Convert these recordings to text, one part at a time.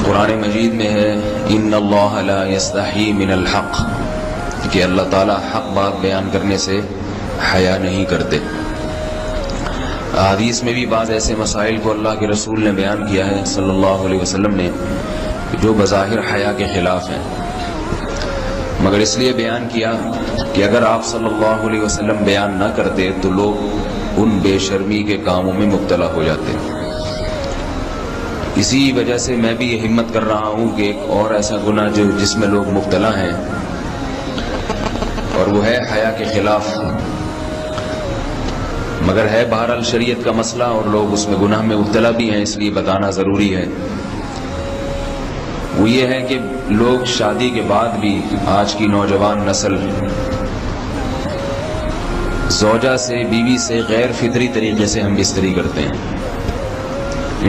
قرآن مجید میں ہے ان اللہ لا یستحی من الحق، کہ اللہ تعالیٰ حق بات بیان کرنے سے حیا نہیں کرتے۔ حدیث میں بھی بعض ایسے مسائل کو اللہ کے رسول نے بیان کیا ہے صلی اللہ علیہ وسلم نے جو بظاہر حیا کے خلاف ہیں، مگر اس لیے بیان کیا کہ اگر آپ صلی اللہ علیہ وسلم بیان نہ کرتے تو لوگ ان بے شرمی کے کاموں میں مبتلا ہو جاتے۔ اسی وجہ سے میں بھی یہ ہمت کر رہا ہوں کہ ایک اور ایسا گناہ جس میں لوگ مبتلا ہیں، اور وہ ہے حیا کے خلاف، مگر ہے بہرحال شریعت کا مسئلہ اور لوگ اس میں گناہ میں مبتلا بھی ہیں، اس لیے بتانا ضروری ہے۔ وہ یہ ہے کہ لوگ شادی کے بعد بھی، آج کی نوجوان نسل زوجہ سے، بیوی سے غیر فطری طریقے سے ہم بستری کرتے ہیں۔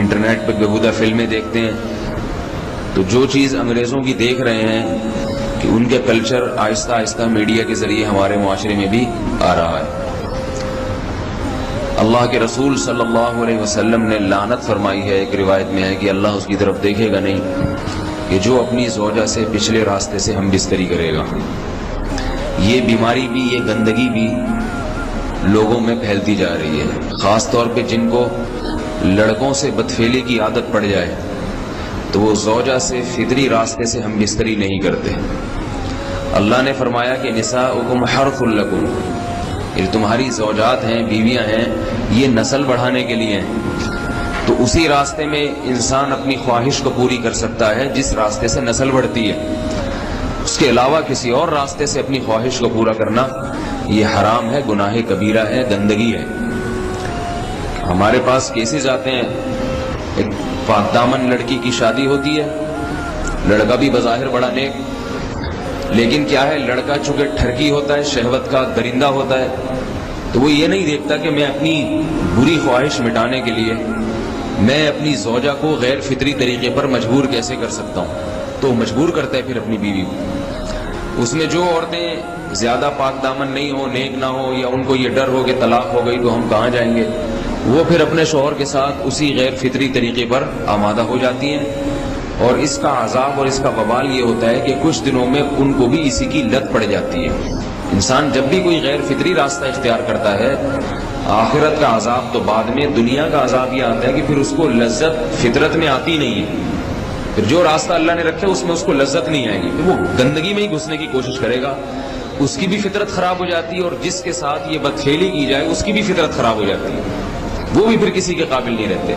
انٹرنیٹ پہ بیہودہ فلمیں دیکھتے ہیں تو جو چیز انگریزوں کی دیکھ رہے ہیں کہ ان کے کلچر آہستہ آہستہ میڈیا کے ذریعے ہمارے معاشرے میں بھی آ رہا ہے۔ اللہ کے رسول صلی اللہ علیہ وسلم نے لعنت فرمائی ہے، ایک روایت میں ہے کہ اللہ اس کی طرف دیکھے گا نہیں کہ جو اپنی زوجہ سے پچھلے راستے سے ہم بستری کرے گا۔ یہ بیماری بھی، یہ گندگی بھی لوگوں میں پھیلتی جا رہی ہے، خاص طور پہ جن کو لڑکوں سے بدفعلی کی عادت پڑ جائے تو وہ زوجہ سے فطری راستے سے ہم بستری نہیں کرتے۔ اللہ نے فرمایا کہ نساؤکم حرث لکم، یہ تمہاری زوجات ہیں، بیویاں ہیں، یہ نسل بڑھانے کے لیے ہیں۔ تو اسی راستے میں انسان اپنی خواہش کو پوری کر سکتا ہے جس راستے سے نسل بڑھتی ہے، اس کے علاوہ کسی اور راستے سے اپنی خواہش کو پورا کرنا یہ حرام ہے، گناہ کبیرہ ہے، گندگی ہے۔ ہمارے پاس کیسز آتے ہیں، ایک پاک دامن لڑکی کی شادی ہوتی ہے، لڑکا بھی بظاہر بڑا نیک، لیکن کیا ہے، لڑکا چونکہ ٹھرکی ہوتا ہے، شہوت کا درندہ ہوتا ہے، تو وہ یہ نہیں دیکھتا کہ میں اپنی بری خواہش مٹانے کے لیے میں اپنی زوجہ کو غیر فطری طریقے پر مجبور کیسے کر سکتا ہوں، تو مجبور کرتا ہے پھر اپنی بیوی کو۔ اس میں جو عورتیں زیادہ پاک دامن نہیں ہو، نیک نہ ہو، یا ان کو یہ ڈر ہو کہ طلاق ہو گئی تو ہم کہاں جائیں گے، وہ پھر اپنے شوہر کے ساتھ اسی غیر فطری طریقے پر آمادہ ہو جاتی ہیں، اور اس کا عذاب اور اس کا وبال یہ ہوتا ہے کہ کچھ دنوں میں ان کو بھی اسی کی لت پڑ جاتی ہے۔ انسان جب بھی کوئی غیر فطری راستہ اختیار کرتا ہے، آخرت کا عذاب تو بعد میں، دنیا کا عذاب یہ آتا ہے کہ پھر اس کو لذت فطرت میں آتی نہیں ہے، پھر جو راستہ اللہ نے رکھا اس میں اس کو لذت نہیں آئے گی، پھر وہ گندگی میں ہی گھسنے کی کوشش کرے گا، اس کی بھی فطرت خراب ہو جاتی ہے، اور جس کے ساتھ یہ بدفعلی کی جائے اس کی بھی فطرت خراب ہو جاتی ہے، وہ بھی پھر کسی کے قابل نہیں رہتے۔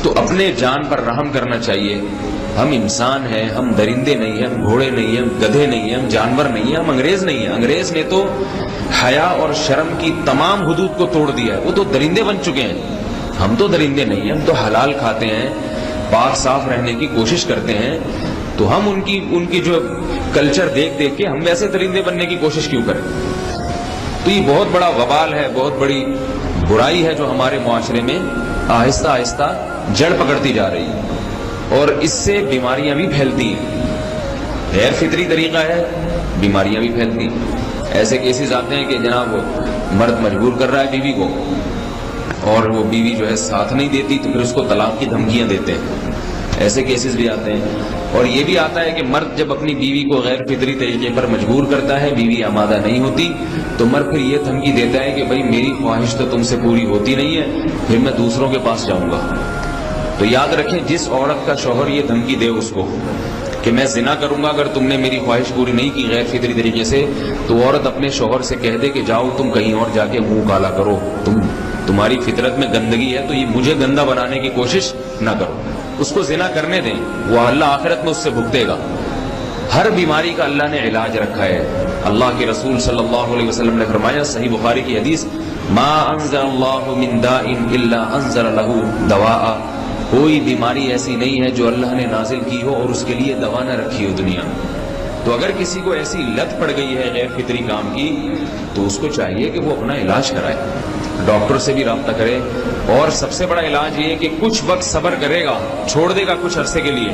تو اپنے جان پر رحم کرنا چاہیے۔ ہم انسان ہیں، ہم درندے نہیں ہیں، ہم گھوڑے نہیں ہیں، ہم گدھے نہیں ہیں، ہم جانور نہیں ہیں، ہم انگریز نہیں ہیں۔ انگریز نے تو حیا اور شرم کی تمام حدود کو توڑ دیا ہے، وہ تو درندے بن چکے ہیں۔ ہم تو درندے نہیں ہیں، ہم تو حلال کھاتے ہیں، پاک صاف رہنے کی کوشش کرتے ہیں، تو ہم ان کی جو کلچر دیکھ کے ہم ویسے درندے بننے کی کوشش کیوں کریں؟ تو یہ بہت بڑا وبال ہے، بہت بڑی برائی ہے جو ہمارے معاشرے میں آہستہ آہستہ جڑ پکڑتی جا رہی ہے، اور اس سے بیماریاں بھی پھیلتی ہیں۔ غیر فطری طریقہ ہے، بیماریاں بھی پھیلتی ہیں۔ ایسے کیسز آتے ہیں کہ جناب مرد مجبور کر رہا ہے بیوی کو، اور وہ بیوی جو ہے ساتھ نہیں دیتی تو پھر اس کو طلاق کی دھمکیاں دیتے ہیں، ایسے کیسز بھی آتے ہیں۔ اور یہ بھی آتا ہے کہ مرد جب اپنی بیوی کو غیر فطری طریقے پر مجبور کرتا ہے، بیوی آمادہ نہیں ہوتی، تو مرد پھر یہ دھمکی دیتا ہے کہ بھائی میری خواہش تو تم سے پوری ہوتی نہیں ہے، پھر میں دوسروں کے پاس جاؤں گا۔ تو یاد رکھیں، جس عورت کا شوہر یہ دھمکی دے اس کو کہ میں زنا کروں گا اگر تم نے میری خواہش پوری نہیں کی غیر فطری طریقے سے، تو عورت اپنے شوہر سے کہہ دے کہ جاؤ تم کہیں اور جا کے منہ کالا کرو، تمہاری فطرت میں گندگی ہے تو یہ مجھے گندا بنانے کی کوشش نہ کرو، اس کو زنا کرنے دیں، وہ اللہ آخرت میں اس سے بھگتے گا۔ ہر بیماری کا اللہ نے علاج رکھا ہے۔ اللہ کے رسول صلی اللہ علیہ وسلم نے فرمایا، صحیح بخاری کی حدیث، ما انزل اللہ من داء الا انزل له دواء، کوئی بیماری ایسی نہیں ہے جو اللہ نے نازل کی ہو اور اس کے لیے دوا نہ رکھی ہو دنیا میں۔ تو اگر کسی کو ایسی لت پڑ گئی ہے غیر فطری کام کی، تو اس کو چاہیے کہ وہ اپنا علاج کرائے، ڈاکٹر سے بھی رابطہ کرے، اور سب سے بڑا علاج یہ ہے کہ کچھ وقت صبر کرے گا، چھوڑ دے گا کچھ عرصے کے لیے،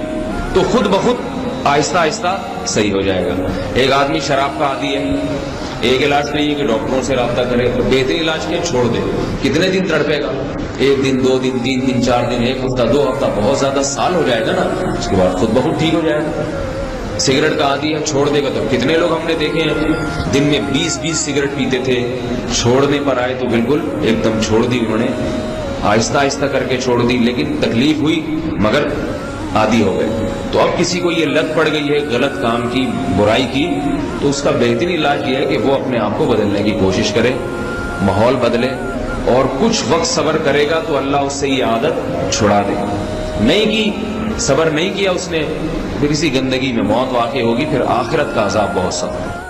تو خود بخود آہستہ آہستہ صحیح ہو جائے گا۔ ایک آدمی شراب کا عادی ہے، ایک علاج نہیں ہے کہ ڈاکٹروں سے رابطہ کرے، بہترین علاج کیا؟ چھوڑ دے۔ کتنے دن تڑپے گا؟ 1 دن 2 دن 3 دن 4 دن 1 ہفتہ 2 ہفتہ، بہت زیادہ سال ہو جائے گا نا، اس کے بعد خود بخود ٹھیک ہو جائے گا۔ سگریٹ کا عادی ہے، چھوڑ دے گا تو کتنے لوگ ہم نے دیکھے ہیں دن میں 20 سگریٹ پیتے تھے، چھوڑنے پر آئے تو بالکل ایک دم چھوڑ دی انہوں نے، آہستہ آہستہ کر کے چھوڑ دی، لیکن تکلیف ہوئی مگر عادی ہو گئے۔ تو اب کسی کو یہ لت پڑ گئی ہے غلط کام کی، برائی کی، تو اس کا بہترین علاج یہ ہے کہ وہ اپنے آپ کو بدلنے کی کوشش کرے، ماحول بدلے، اور کچھ وقت صبر کرے گا تو اللہ اس سے یہ عادت چھڑا دے۔ نہیں کی، صبر نہیں کیا اس نے، پھر اسی گندگی میں موت واقع ہوگی، پھر آخرت کا عذاب بہت سخت ہے۔